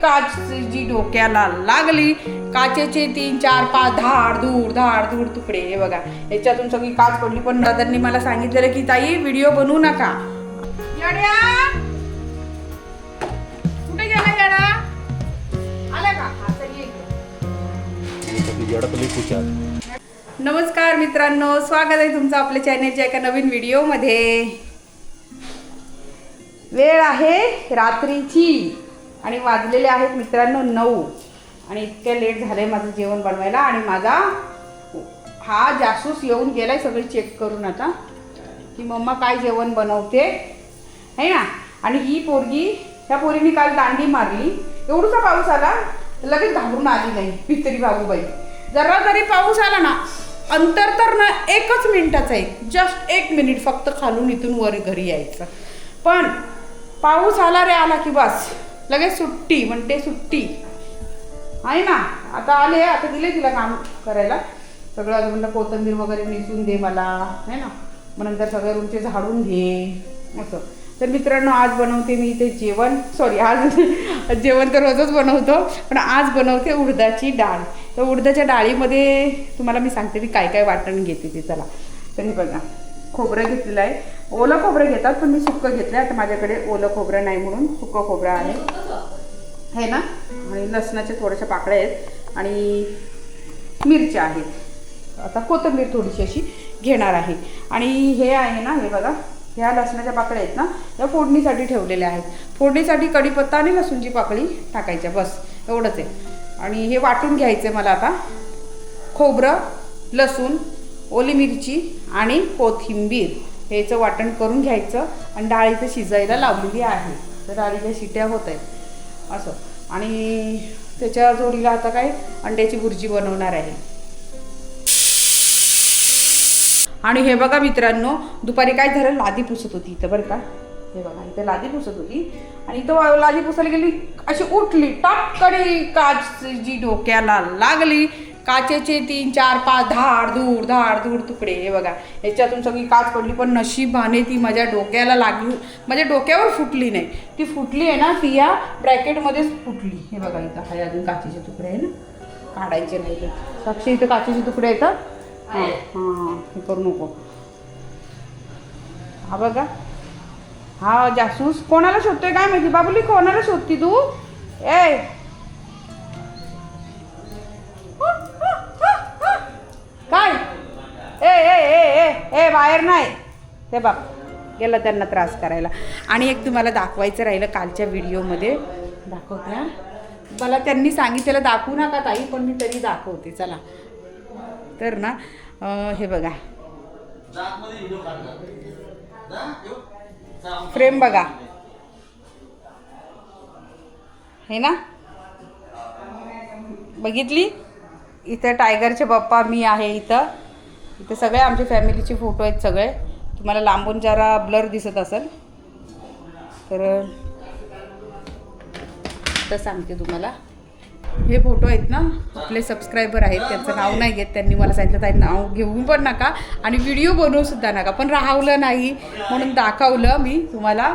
काच जी डोक्याला लागली, काचेचे 3 4 5 धाड धूड तुकडे. हे बघा, याच्यातून सगळी काच पडली. पण दादांनी मला सांगितलेलं की ताई व्हिडिओ बनवू नका. येड्या कुठे गेला येडा? आला का? नमस्कार मित्रांनो, स्वागत आहे तुमचं आपल्या चॅनलच्या एका नवीन व्हिडिओमध्ये. वेळ आहे रात्रीची आणि वाजलेले आहेत मित्रांनो 9 आणि इतक्या लेट झालंय माझं जेवण बनवायला. आणि माझा हा जासूस येऊन गेलाय सगळी चेक करून आता की मम्मा काय जेवण बनवते है ना. आणि ही पोरगी, ह्या पोरीने काल दांडी मारली, एवढूसा पाऊस आला लगेच घाबरून आली नाही. पितरी बाबूबाई, जरा जरी पाऊस आला ना, अंतर तर ना 1च मिनिटाचं आहे, जस्ट 1 मिनिट फक्त खालून इथून वर घरी यायचं. पण पाऊस आला रे आला की बस लगेच सुट्टी म्हणते, सुट्टी आहे ना. आता आले, आता दिले तिला काम करायला सगळं. अजून म्हणलं कोथिंबीर वगैरे निसून दे मला है ना, मग नंतर सगळे रूमचे झाडून घे असं. तर मित्रांनो, आज बनवते मी इथे जेवण. सॉरी, आज जेवण तर रोजच बनवतो, पण आज बनवते उडदाची डाळ. तर उडदाच्या डाळीमध्ये तुम्हाला मी सांगते मी काय काय वाटण घेते ते. चला, तर हे बघा, खोबरं घेतलेलं आहे. ओलं खोबरं घेतात पण मी सुक्कं घेतलं आहे. आता माझ्याकडे ओलं खोबरं नाही म्हणून सुक्कं खोबरं आहे ना. आणि लसणाच्या थोड्याशा पाकळ्या आहेत आणि मिरच्या आहेत. आता कोथिंबीर थोडीशी अशी घेणार आहे. आणि हे आहे ना, हे बघा, ह्या लसणाच्या पाकळ्या आहेत ना, या फोडणीसाठी ठेवलेल्या आहेत. फोडणीसाठी कढीपत्ता आणि लसूणची पाकळी टाकायच्या, बस एवढंच आहे. आणि हे वाटून घ्यायचं आहे मला आता. खोबरं, लसूण, ओली मिरची आणि कोथिंबीर याचं वाटण करून घ्यायचं. आणि डाळीचं शिजायला लावलेली आहे, तर डाळीच्या शिट्या होत आहेत असं. आणि त्याच्या जोडीला आता काय अंड्याची भुर्जी बनवणार आहे. आणि हे बघा मित्रांनो, दुपारी काय झालं, लादी पुसत होती इथं बरं का. हे बघा, इथं लादी पुसत होती आणि इथं लादी पुसायला गेली, अशी उठली टपकडी, काच जी डोक्याला लागली. काचेचे 3 4 5 धाड धूड तुकडे. हे बघा, याच्यातून सगळी काच पडली. पण नशिबाने ती माझ्या डोक्याला लागली, माझ्या डोक्यावर फुटली नाही. ती फुटली आहे ना, ती या ब्रॅकेटमध्येच फुटली. हे बघा, इथं आहे अजून काचेचे तुकडे आहे ना, काढायचे नाही. साक्षी, इथं काचेचे तुकडे येतात. हां हां, हे करू नको. हा बघा, हा जासूस कोणाला शोधतोय काय माहिती. बाबुली, कोणाला शोधती तू? ए काय ए ए ए ए ए बाहेर नाही. हे बघ, गेलं त्यांना त्रास करायला. आणि एक तुम्हाला दाखवायचं राहिलं कालच्या व्हिडिओमध्ये, दाखवते. मला त्यांनी सांगितलेलं दाखवू नका ताई, पण मी तरी दाखवते. चला, तर ना हे बघा, फ्रेम बघा, हे ना, बघितली. इथं टायगरचे बाप्पा, मी आहे इथं सगळे आमच्या फॅमिलीचे फोटो आहेत सगळे. तुम्हाला लांबून जरा ब्लर दिसत असेल तर सांगते तुम्हाला. हे फोटो आहेत ना, आपले सबस्क्रायबर आहेत, त्यांचं नाव नाही घेत. त्यांनी मला सांगितलं ताई नाव घेऊ पण नका आणि व्हिडिओ बनवूसुद्धा नका, पण राहवलं नाही म्हणून दाखवलं मी तुम्हाला.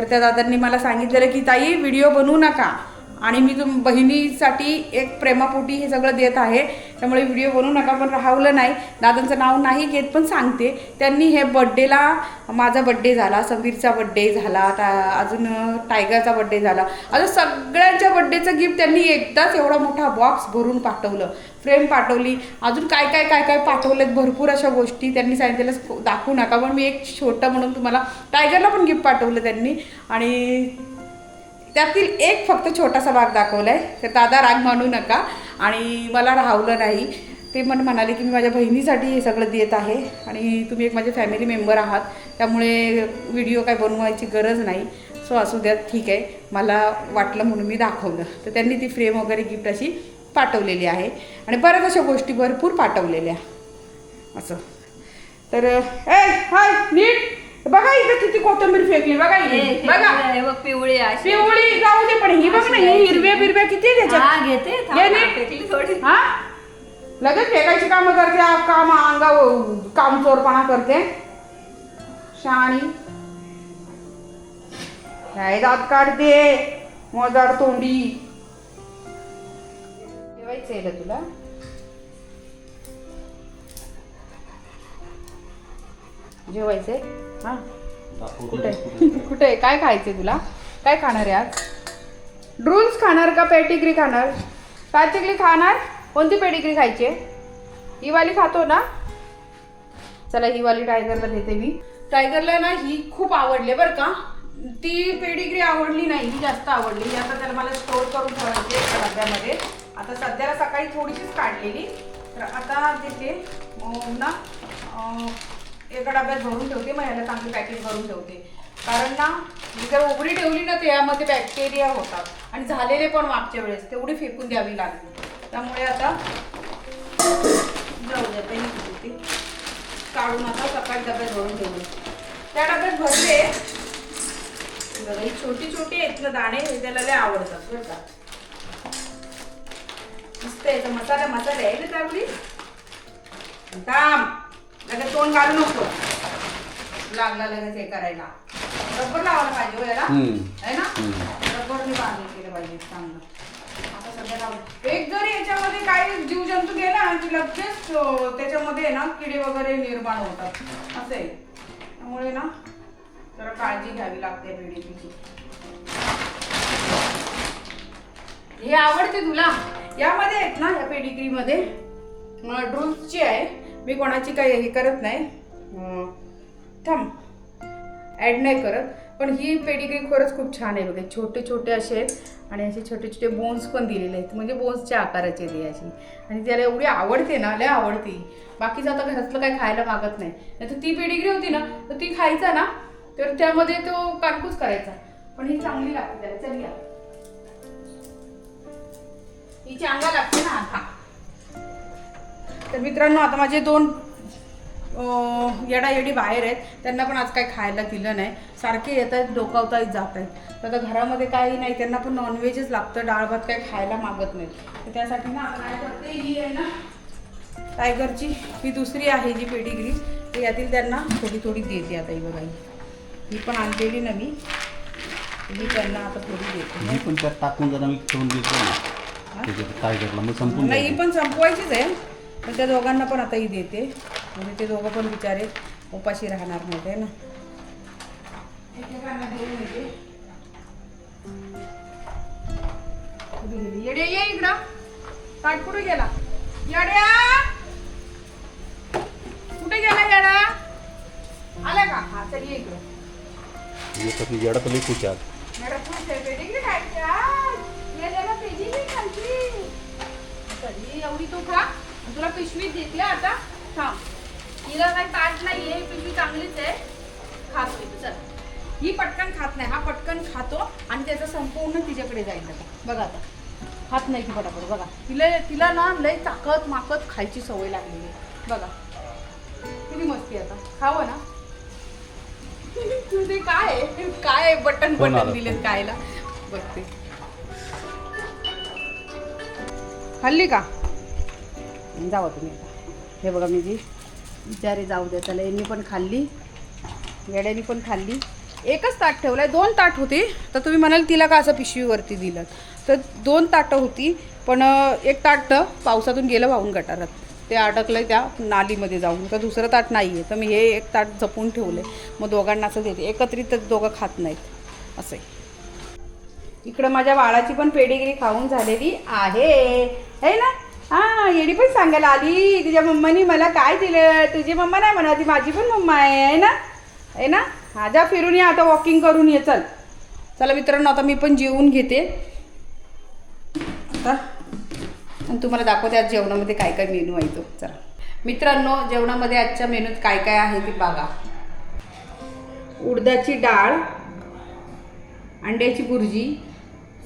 त्या दादांनी मला सांगितलेलं की ताई व्हिडिओ बनवू नका, आणि मी बहिणीसाठी एक प्रेमापोटी हे सगळं देत आहे, त्यामुळे व्हिडिओ बनवू नका. पण राहवलं नाही, दादांचं नाव नाही घेत पण सांगते. त्यांनी हे बड्डेला, माझा बड्डे झाला, समीरचा बड्डे झाला, आता अजून टायगरचा बड्डे झाला, आता सगळ्यांच्या बड्डेचं गिफ्ट त्यांनी एकदाच एवढा मोठा बॉक्स भरून पाठवलं. फ्रेम पाठवली, अजून काय काय काय काय पाठवलेत, भरपूर अशा गोष्टी. त्यांनी सांगितलेलं दाखवू नका, पण मी एक छोटं म्हणून तुम्हाला, टायगरला पण गिफ्ट पाठवलं त्यांनी. आणि त्यातील एक फक्त छोटासा भाग दाखवला आहे, तर दादा राग मानू नका. आणि मला राहवलं नाही. ते म्हणाले की मी माझ्या बहिणीसाठी हे सगळं देत आहे आणि तुम्ही एक माझे फॅमिली मेंबर आहात, त्यामुळे व्हिडिओ काय बनवायची गरज नाही. सो असू द्यात, ठीक आहे, मला वाटलं म्हणून मी दाखवलं. तर त्यांनी ती फ्रेम वगैरे गिफ्ट अशी पाठवलेली आहे आणि बऱ्याच अशा गोष्टी भरपूर पाठवलेल्या असं. तर हाय नीट बघा, इथं किती कोथिंबीर फेकली बघा. बघा, पिवळी पिवळी जाऊ दे, पण ही बघ ना, ही हिरव्या बिरव्या किती त्याच्यात. घेते हा, लगेच फेकायची कामं करते, काम अंगावर काम चोरपणा करते. शाणी काय दात काढते. मजाड तोंडी. जेवायचं आहे का तुला? जेवायचंय? हा कुठे कुठे काय खायचंय तुला? काय खाणार आहे आज? ड्रूल्स खाणार का पेडिग्री खाणार? पेडिग्री खाणार? कोणती पेडिग्री खायची आहे? ही वाली खातो ना? चला ही वाली टायगरला देते मी. टायगरला ना ही खूप आवडली बरं का. ती पेडिग्री आवडली नाही, ही जास्त आवडली. आता त्याला मला स्टोर करून ठेवायची डब्यामध्ये. आता सध्याला सकाळी थोडीशीच काढलेली, तर आता देते ना एका डब्यात भरून ठेवते. मग ह्याला चांगली पॅकिंग करून ठेवते, कारण ना मी जर उघडी ठेवली ना त्यामध्ये बॅक्टेरिया होतात आणि झालेले पण मागच्या वेळेस तेवढी फेकून द्यावी लागली. त्यामुळे आता जाऊ द्या ती काढून आता सकाळी डब्यात भरून ठेवले. त्या डब्यात भरले बघा. ही छोटी छोटी आहेत ना दाणे, हे त्याला लय आवडतात बरं का. मस्त याचा मसाला मसाला आहे ना त्यामुळे. लगेच तोंड घालू नको, लागला लगेच हे करायला. रबर लावायला पाहिजे हो याला, आहे ना. रबरने बांधून केलं पाहिजे चांगलं. आता सध्या लावलं. एक जरी याच्यामध्ये काही जीवजंतू गेला की लगेच त्याच्यामध्ये ना किडे वगैरे निर्माण होतात असं आहे. त्यामुळे ना जरा काळजी घ्यावी लागते पेडिग्रीची. हे आवडते तुला? यामध्ये आहेत ना, या पेडिग्रीमध्ये ड्रूल्सची आहे. मी कोणाची काही हे करत नाही, थांब ॲड नाही करत. पण ही पेडिग्री खरंच खूप छान आहे बघा. छोटे छोटे असे आहेत आणि असे छोटे छोटे बोन्स पण दिलेले आहेत, म्हणजे बोन्सच्या आकाराचे ते अशी. आणि त्याला एवढी आवडते ना, लय आवडते. बाकीचं आता घरातलं काही खायला मागत नाही. नाही तर ती पेडिग्री होती ना, तर ती खायचा ना तर त्यामध्ये तो कानकूस करायचा. पण ही चांगली लागते त्याला. चल या, ही चांगला लागते ना आता. तर मित्रांनो, आता माझे 2 येडायेडी बाहेर आहेत, त्यांना पण आज काही खायला दिलं नाही. सारखे येत आहेत, डोकावताही जात आहेत. तर आता घरामध्ये काही नाही, त्यांना पण नॉनव्हेजच लागतं. डाळ भात काही खायला मागत नाही. तर त्यासाठी ना आता काय करते, ही आहे ना टायगरची ही दुसरी आहे जी पेडिग्री, तर यातील त्यांना थोडी थोडी देते. आता ही बघा, ही पण आणलेली ना मी, ही त्यांना आता थोडी देते. मी पण त्यात टाकून जरा मी ठेवून देतो ना टायगरला, मग संपून नाही. ही पण संपवायचीच आहे, पण त्या दोघांना पण आता ही देते. म्हणजे ते दोघं पण बिचारे उपाशी राहणार नव्हते ना. एकमेकांना देऊन येते. येड्या ये इकडं. ताट कुठे गेला? येड्या कुठे गेला? येडा आला का? हा चल ये इकडं. ये तर येडा तर लिखू चाल. येडा खुश आहे. पेडिग्री खायची आज. ये जरा पेडिग्री खायची. तरी एवढी तू खा. तुला पिशवीत घेतल्या आता. थांब, हिला काही ताट नाहीये, पिशवी चांगलीच आहे. खातो चल. ही पटकन खात नाही, हा पटकन खातो आणि त्याचं संपूर्ण तिच्याकडे जाईल. बघा आता खात नाही की पटापट. बघा तिला ना लय ताकद माकत खायची सवय लागलेली आहे. बघा किती मस्ती. आता खावं ना. तुझे काय बटन दिलेत खायला बघते. खाल्ली का? जावा तुम्ही आता. हे बघा मी जी विचारे जाऊ द्या त्याला. यांनी पण खाल्ली, येड्यानी पण खाल्ली. एकच ताट ठेवलं आहे. 2 ताट होती. तर तुम्ही म्हणाल तिला का असं पिशवीवरती दिलं, तर 2 ताटं होती. पण एक ताट पावसातून गेलं वाहून गटारात, ते अडकलं त्या नालीमध्ये जाऊन. तर दुसरं ताट नाही आहे, तर मी हे एक ताट जपून ठेवलं आहे. मग दोघांना असं देते. एकत्रित दोघं खात नाहीत असं आहे. इकडं माझ्या बाळाची पण पेडिग्री खाऊन झालेली आहे ना. हां, येडी पण सांगायला आली तुझ्या मम्मानी मला काय दिलं. तुझी मम्मा नाही म्हणा, ती माझी पण मम्मा आहे ना. आहे ना. हा जा फिरून ये आता, वॉकिंग करून ये. चल चला मित्रांनो, आता मी पण जेवून घेते आता आणि तुम्हाला दाखवते आज जेवणामध्ये काय काय मेनू आहे तो. चला मित्रांनो, जेवणामध्ये आजच्या मेनूत काय काय आहे ते बघा. उडदाची डाळ, अंड्याची भुर्जी,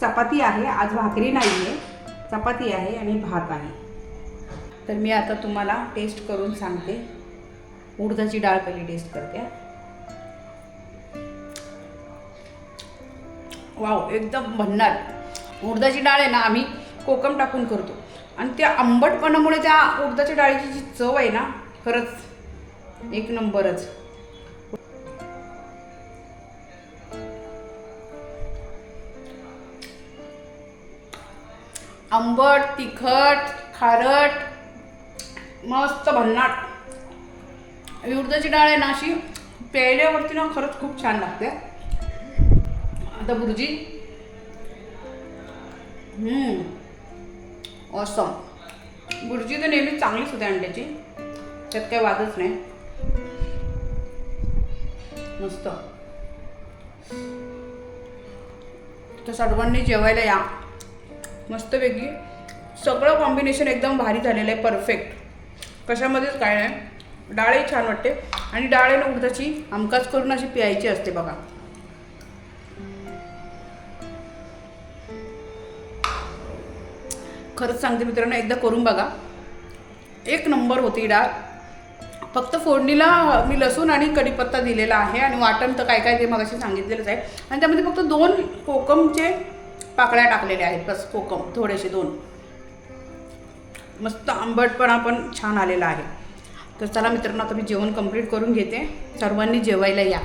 चपाती आहे. आज भाकरी नाही आहे, चपाती आहे आणि भात आहे. तर मी आता तुम्हाला टेस्ट करून सांगते. उडदाची डाळ पहिली टेस्ट करते. वाव, एकदम भन्नाट. उडदाची डाळ आहे ना, आम्ही कोकम टाकून करतो आणि त्या आंबटपणामुळे त्या उडदाच्या डाळीची जी चव आहे ना, खरंच एक नंबरच. आंबट, तिखट, खारट, मस्त भन्नाट. ही उडदाची डाळ आहे ना अशी प्यायल्यावरती ना खरंच खूप छान लागते. आता बुर्जी. ऑसम. बुर्जी तर नेहमीच चांगलीच होते अंड्याची, त्यात काही वादच नाही. मस्त. तर सर्वांनी जेवायला या मस्तपैकी. सगळं कॉम्बिनेशन एकदम भारी झालेलं आहे, परफेक्ट. कशामध्येच काय नाही. डाळही छान वाटते आणि डाळ आहे ना उडदाची आमकाच करून अशी प्यायची असते बघा. खरंच सांगते मित्रांनो, एकदा करून बघा. एक नंबर होती डाळ. फक्त फोडणीला मी लसूण आणि कढीपत्ता दिलेला आहे आणि वाटण तर काय काय ते मगाशी सांगितलेलंच आहे. आणि त्यामध्ये फक्त 2 कोकमचे पाकळ्या टाकलेल्या आहेत, बस. कोकम थोडेसे 2. मस्त आंबटपणा पण छान आलेला आहे. तर चला मित्रांनो, आता मी जेवण कंप्लीट करून घेते. सर्वांनी जेवायला या.